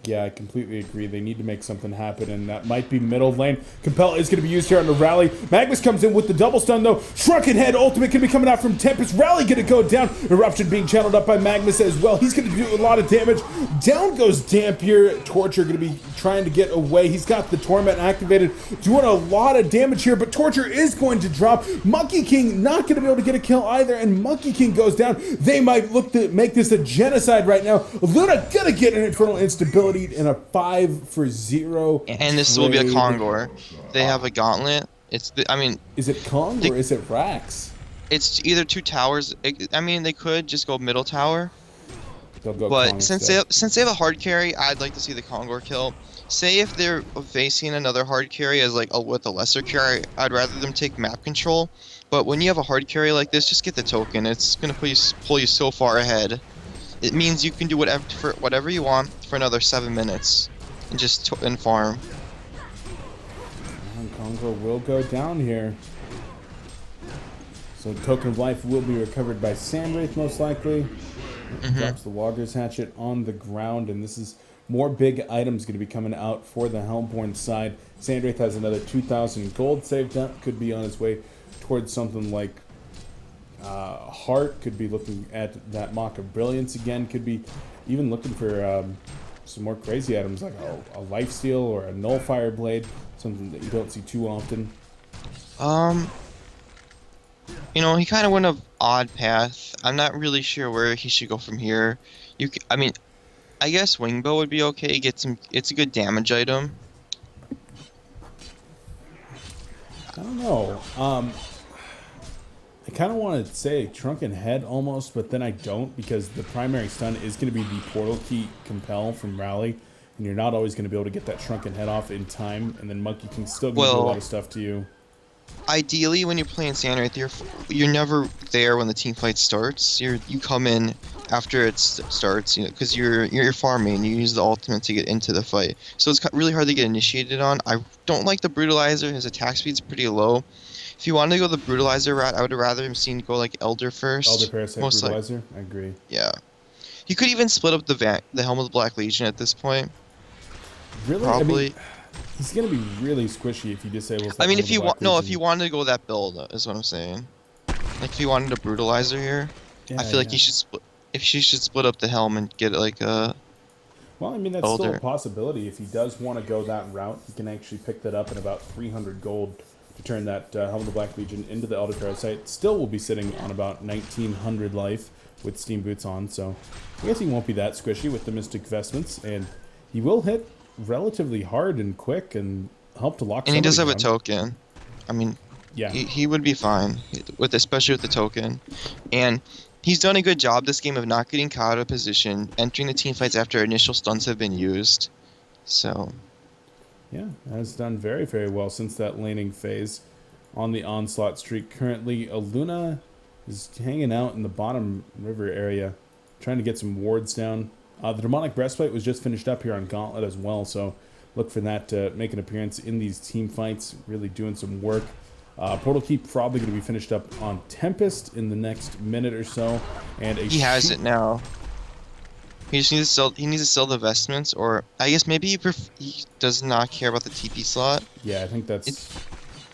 Yeah, I completely agree. They need to make something happen, and that might be middle lane. Compel is going to be used here on the rally. Magnus comes in with the double stun, though. Shrunken Head ultimate can be coming out from Tempest. Rally going to go down. Eruption being channeled up by Magnus as well. He's going to do a lot of damage. Down goes Damp here. Torture going to be trying to get away. He's got the Torment activated, doing a lot of damage here, but Torture is going to drop. Monkey King not going to be able to get a kill either, and Monkey King goes down. They might look to make this a genocide right now. Luna going to get an Infernal Instability in a 5-for-0. And this will be a Kongor. They have a Gauntlet. Is it Kong or is it Rax? It's either 2 towers. I mean, they could just go middle tower. They'll go but Kong since they have a hard carry, I'd like to see the Kongor kill. Say if they're facing another hard carry as with a lesser carry, I'd rather them take map control. But when you have a hard carry like this, just get the token. It's gonna pull you so far ahead. It means you can do whatever you want for another 7 minutes, and just farm. And Kongor will go down here. So Token of Life will be recovered by Sandwraith most likely. Drops the Logger's Hatchet on the ground, and this is more big items going to be coming out for the Helmborn side. Sandwraith has another 2,000 gold saved up. Could be on his way towards something like Heart. Could be looking at that Mock of Brilliance again. Could be even looking for some more crazy items like a Lifesteal or a Nullfire Blade. Something that you don't see too often. You know, he kind of went an odd path. I'm not really sure where he should go from here. I mean, I guess Wingbow would be okay. It's a good damage item. I don't know. I kind of want to say Shrunken Head almost, but then I don't, because the primary stun is going to be the Portal Key Compel from Rally, and you're not always going to be able to get that Shrunken Head off in time, and then Monkey King still going to do a lot of stuff to you. Ideally, when you're playing Sandwraith, you're never there when the team fight starts. You come in after it starts, you know, because you're farming. You use the ultimate to get into the fight, so it's really hard to get initiated on. I don't like the Brutalizer. His attack speed's pretty low. If you wanted to go the Brutalizer route, I would have rather him seen go like Elder first. Elder Parasite Brutalizer, I agree. Yeah, you could even split up the Helm of the Black Legion at this point. Really? Probably. He's going to be really squishy if he disables that. I mean, one if of the you Black want, no, if Legion. you wanted to go that build, is what I'm saying. Like if you wanted a brutalizer here, Yeah, I feel like yeah. you should split. If she should split up the helm and get like a Well, I mean, that's still a elder. possibility. If he does want to go that route, he can actually pick that up in about 300 gold to turn that Helm of the Black Legion into the Elder Parasite. Still will be sitting on about 1900 life with Steam Boots on, so I guess he won't be that squishy with the Mystic Vestments, and he will hit relatively hard and quick and help to lock And he does have somebody a down. token. I mean, Yeah. he would be fine with especially with the token, and he's done a good job this game of not getting caught out of position, entering the team fights after initial stuns have been used. So Yeah, has done very, very well since that laning phase on the onslaught streak. Currently, Aluna is hanging out in the bottom river area, trying to get some wards down. The Demonic Breastplate was just finished up here on Gauntlet as well, so look for that to make an appearance in these team fights, really doing some work. Portal Key probably going to be finished up on Tempest in the next minute or so. And he has it now. He just needs to sell. He needs to sell the vestments, or I guess maybe he does not care about the TP slot. Yeah, I think that's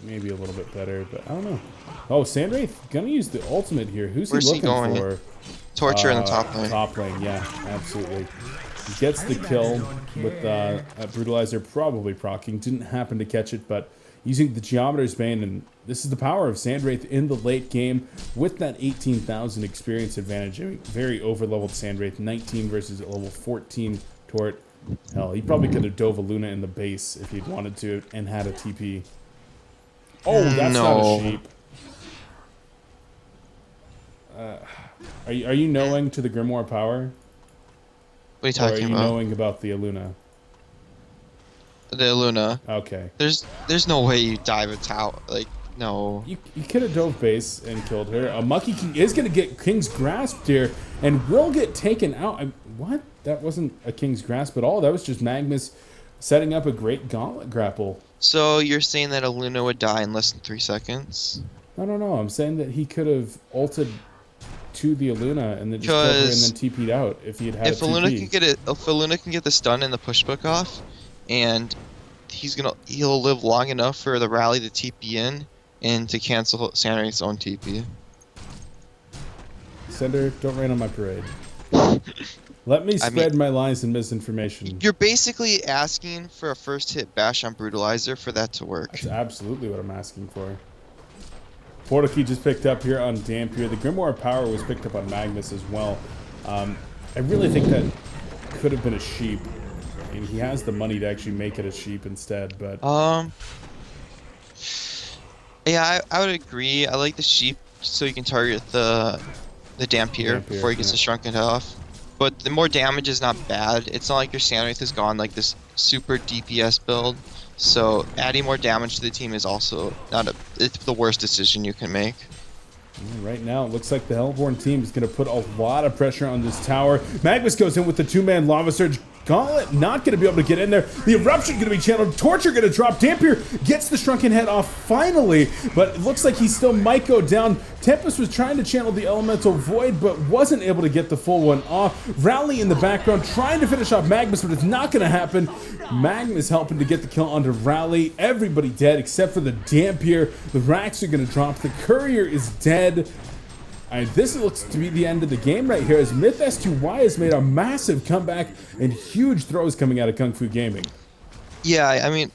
maybe a little bit better, but I don't know. Oh, Sandwraith gonna use the ultimate here. Who's Where's he he looking going? for? Torture in the top lane. Top lane, yeah, absolutely. He gets the kill with Brutalizer probably proccing. Didn't happen to catch it, but using the Geometer's Bane, and this is the power of Sandwraith in the late game with that 18,000 experience advantage. I mean, very over-leveled Sandwraith, 19 versus a level 14 Tort. Hell, he probably could have dove a Luna in the base if he'd wanted to and had a TP. Oh, that's not a sheep. Are you knowing to the Grimoire power? What are you Or are talking you about? knowing about the Aluna? The Luna. Okay. There's no way you dive a tower. Like no. You could have dove base and killed her. A Mucky King is going to get King's Grasp here and will get taken out. What? That wasn't a King's Grasp at all. That was just Magnus setting up a great gauntlet grapple. So you're saying that a Luna would die in less than 3 seconds? No. I'm saying that he could have ulted to the Aluna and then just killed her and then TP'd out if he had had If a a Luna TP. can get it, if a Luna can get the stun and the push book off, and he'll live long enough for the rally to TP in and to cancel Sandwraith's own TP. Sender, don't rain on my parade. Let me spread my lies and misinformation. You're basically asking for a first hit bash on Brutalizer for that to work. That's absolutely what I'm asking for. Portal Key just picked up here on Dampier. The Grimoire Power was picked up on Magnus as well. I really think that could have been a sheep. I mean, he has the money to actually make it a sheep instead, but... Yeah, I would agree. I like the sheep so you can target the Dampier before he gets the shrunken head off. But the more damage is not bad. It's not like your Sandwraith has gone like this super DPS build. So adding more damage to the team is also it's the worst decision you can make. Right now, it looks like the Hellborn team is going to put a lot of pressure on this tower. Magnus goes in with the two-man Lava Surge. Gauntlet not going to be able to get in there. The Eruption going to be channeled. Torture going to drop. Dampier gets the Shrunken Head off finally, but it looks like he still might go down. Tempest was trying to channel the Elemental Void, but wasn't able to get the full one off. Rally in the background, trying to finish off Magnus, but it's not going to happen. Magnus helping to get the kill onto Rally. Everybody dead except for the Dampier. The Racks are going to drop. The Courier is dead. This looks to be the end of the game right here as MiTH S2Y has made a massive comeback and huge throws coming out of KungFu Gaming. Yeah, I mean,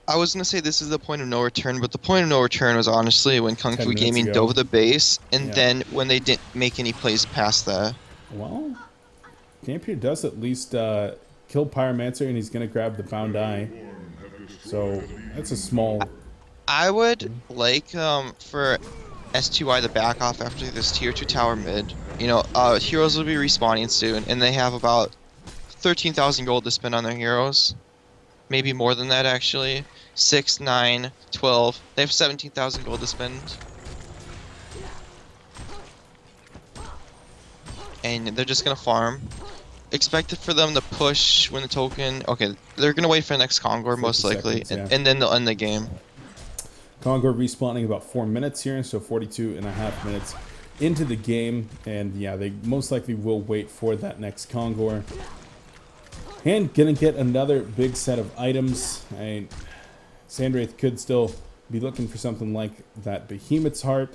I was going to say this is the point of no return, but the point of no return was honestly when KungFu Gaming dove the base, and then when they didn't make any plays past that. Well, Dampier does at least kill Pyromancer, and he's going to grab the Bound Eye. So that's a small... I would like for S2Y to back off after this tier 2 tower mid. You know, heroes will be respawning soon, and they have about 13,000 gold to spend on their heroes. Maybe more than that, actually. 6, 9, 12. They have 17,000 gold to spend. And they're just going to farm. Expected for them to push when the token... Okay, they're going to wait for the next Kongor, most likely, and then they'll end the game. Kongor respawning about 4 minutes here, so 42.5 minutes into the game, and yeah, they most likely will wait for that next Kongor. And gonna get another big set of items. Sandraith could still be looking for something like that Behemoth's Heart.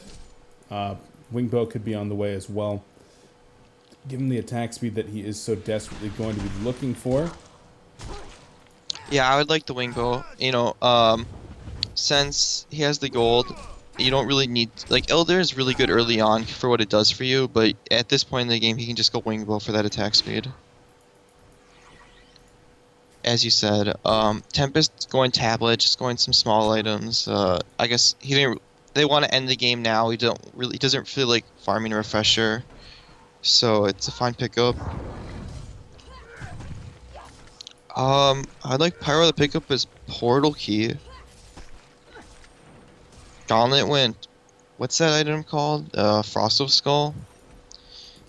Wingbow could be on the way as well. Given the attack speed that he is so desperately going to be looking for. Yeah, I would like the Wingbow. Since he has the gold, you don't really need... Like, Elder is really good early on for what it does for you, but at this point in the game, he can just go Wingbow for that attack speed. As you said, Tempest going tablet, just going some small items. I guess he didn't... They want to end the game now. He doesn't feel like farming a refresher, so it's a fine pickup. I'd like Pyro to pick up his Portal Key. Gauntlet went... What's that item called? Frost of Skull?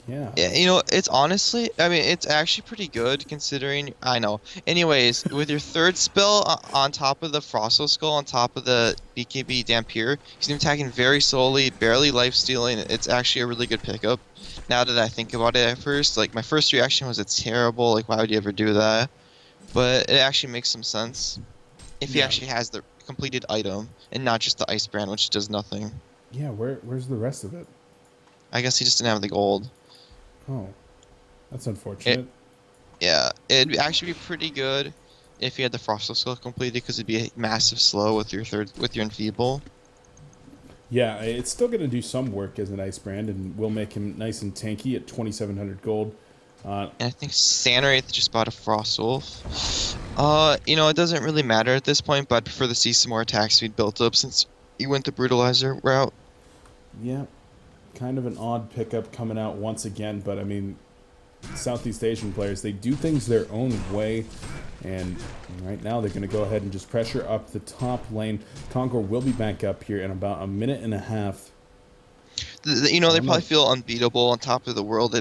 Yeah. Yeah, it's honestly... I mean, it's actually pretty good considering... I know. Anyways, with your third spell on top of the Frost of Skull, on top of the BKB Dampier, he's attacking very slowly, barely life-stealing. It's actually a really good pickup. Now that I think about it at first, like, my first reaction was it's terrible, like, why would you ever do that? But it actually makes some sense. If he actually has the completed item, and not just the Ice Brand, which does nothing. Yeah, where's the rest of it? I guess he just didn't have the gold. Oh, that's unfortunate. It'd actually be pretty good if you had the Frost Skull completed, because it'd be a massive slow with your Enfeeble. Yeah, it's still going to do some work as an Ice Brand, and will make him nice and tanky at 2,700 gold. And I think Sandraith just bought a Frost Wolf. It doesn't really matter at this point, but I'd prefer to see some more attack speed built up since you went the Brutalizer route. Yeah, kind of an odd pickup coming out once again, but I mean, Southeast Asian players, they do things their own way, and right now they're going to go ahead and just pressure up the top lane. Conquer will be back up here in about a minute and a half. They probably feel unbeatable on top of the world.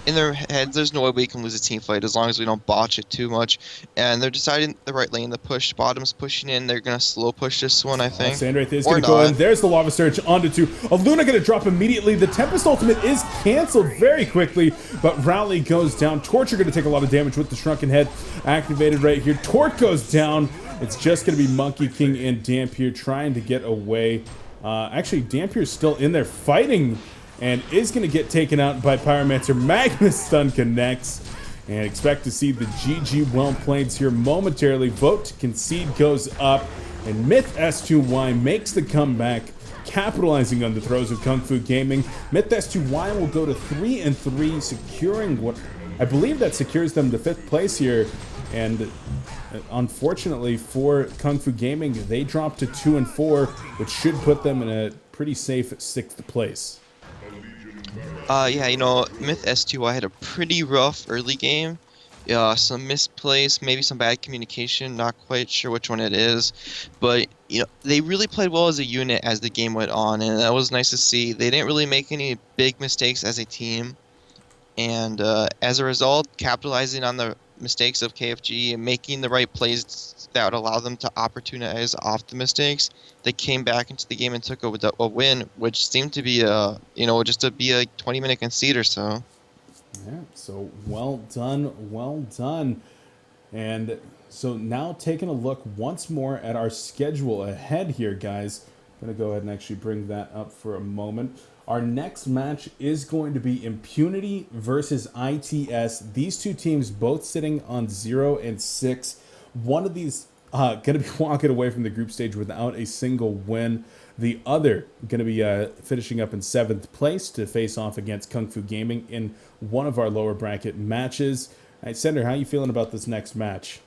In their heads, there's no way we can lose a team fight as long as we don't botch it too much. And they're deciding the right lane to push. Bottom's pushing in. They're going to slow push this one, I think. Sandraith is going to go in. There's the Lava Surge onto 2. Luna going to drop immediately. The Tempest ultimate is canceled very quickly, but Rowley goes down. Torture going to take a lot of damage with the Shrunken Head activated right here. Torque goes down. It's just going to be Monkey King and Dampier trying to get away. Actually, Dampier's still in there fighting, and is going to get taken out by Pyromancer. Magnus stun connects, and expect to see the GG well played here momentarily. Vote to concede goes up, and MiTH S2Y makes the comeback, capitalizing on the throws of KungFu Gaming. MiTH S2Y will go to 3-3, securing what I believe that secures them to 5th place here. And unfortunately for KungFu Gaming, they dropped to 2-4, which should put them in a pretty safe 6th place. MiTH S2Y had a pretty rough early game. Some misplays, maybe some bad communication, not quite sure which one it is. But, they really played well as a unit as the game went on, and that was nice to see. They didn't really make any big mistakes as a team. And as a result, capitalizing on the mistakes of KFG and making the right plays that would allow them to opportunize off the mistakes, they came back into the game and took a win, which seemed to be just to be a 20-minute concede or so. Yeah, so well done. And so now taking a look once more at our schedule ahead here, guys. I'm going to go ahead and actually bring that up for a moment. Our next match is going to be Impunity versus ITS. These two teams both sitting on 0-6. One of these going to be walking away from the group stage without a single win. The other going to be finishing up in 7th place to face off against KungFu Gaming in one of our lower bracket matches. All right, Sender, how are you feeling about this next match?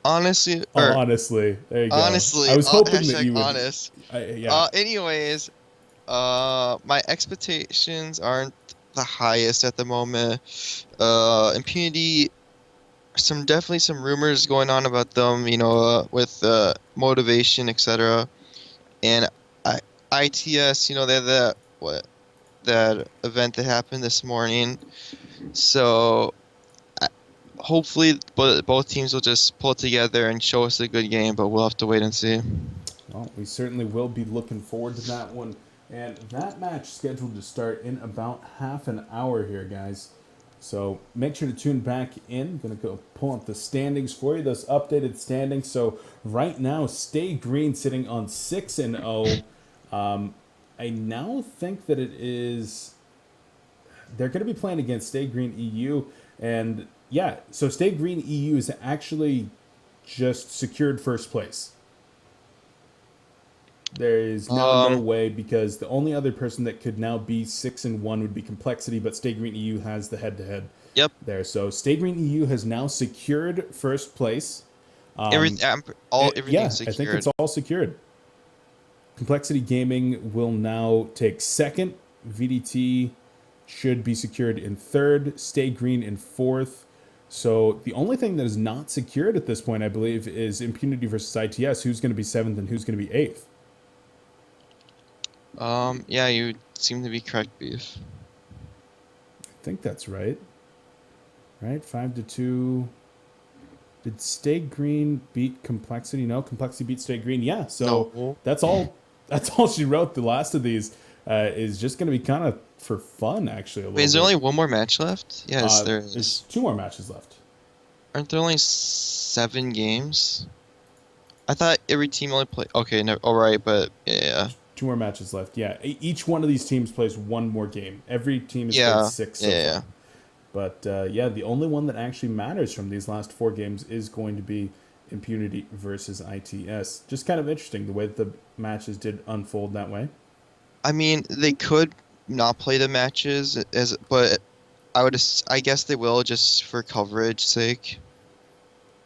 Honestly, there you go. Honestly, I was hoping that you would. Honest. Yeah. Anyways, my expectations aren't the highest at the moment. Impunity, definitely some rumors going on about them, with motivation, etc. And ITS, they had that event that happened this morning. So hopefully both teams will just pull together and show us a good game, but we'll have to wait and see. Well, we certainly will be looking forward to that one. And that match scheduled to start in about half an hour here, guys. So make sure to tune back in. I'm going to go pull up the standings for you, those updated standings. So right now, Stay Green sitting on 6-0. I now think that it is... They're going to be playing against Stay Green EU. And yeah, so Stay Green EU is actually just secured first place. There is now no way, because the only other person that could now be 6-1 would be Complexity, but Stay Green EU has the head-to-head there. So Stay Green EU has now secured first place. Everything's Yeah, secured. I think it's all secured. Complexity Gaming will now take second. VDT should be secured in third. Stay Green in fourth. So the only thing that is not secured at this point, I believe, is Impunity versus ITS. Who's going to be seventh and who's going to be eighth? Yeah, you seem to be correct, Beef. I think that's right. Right, 5-2. Did Stay Green beat Complexity? No, Complexity beat Stay Green. Yeah, so No. that's all. That's all she wrote. The last of these is just going to be kind of for fun, actually. Wait, is there only one more match left? Yes, there is. There's 2 more matches left. Aren't there only 7 games? I thought every team only played. Okay, no, all right, but yeah. 2 more matches left. Yeah, each one of these teams plays 1 more game. Every team has played 6 so far. But yeah, the only one that actually matters from these last 4 games is going to be Impunity versus ITS. Just kind of interesting the way that the matches did unfold that way. I mean, they could not play the matches, but I guess they will, just for coverage sake.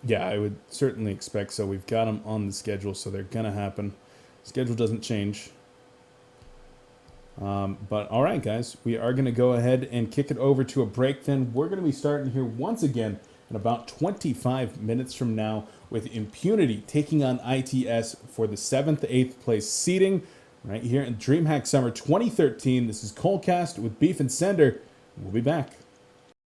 Yeah, I would certainly expect so. We've got them on the schedule, so they're going to happen. Schedule doesn't change. But all right, guys, we are going to go ahead and kick it over to a break. Then we're going to be starting here once again in about 25 minutes from now with Impunity taking on ITS for the 7th, 8th place seeding right here in Dreamhack Summer 2013. This is Colecast with Beef and Sender. We'll be back.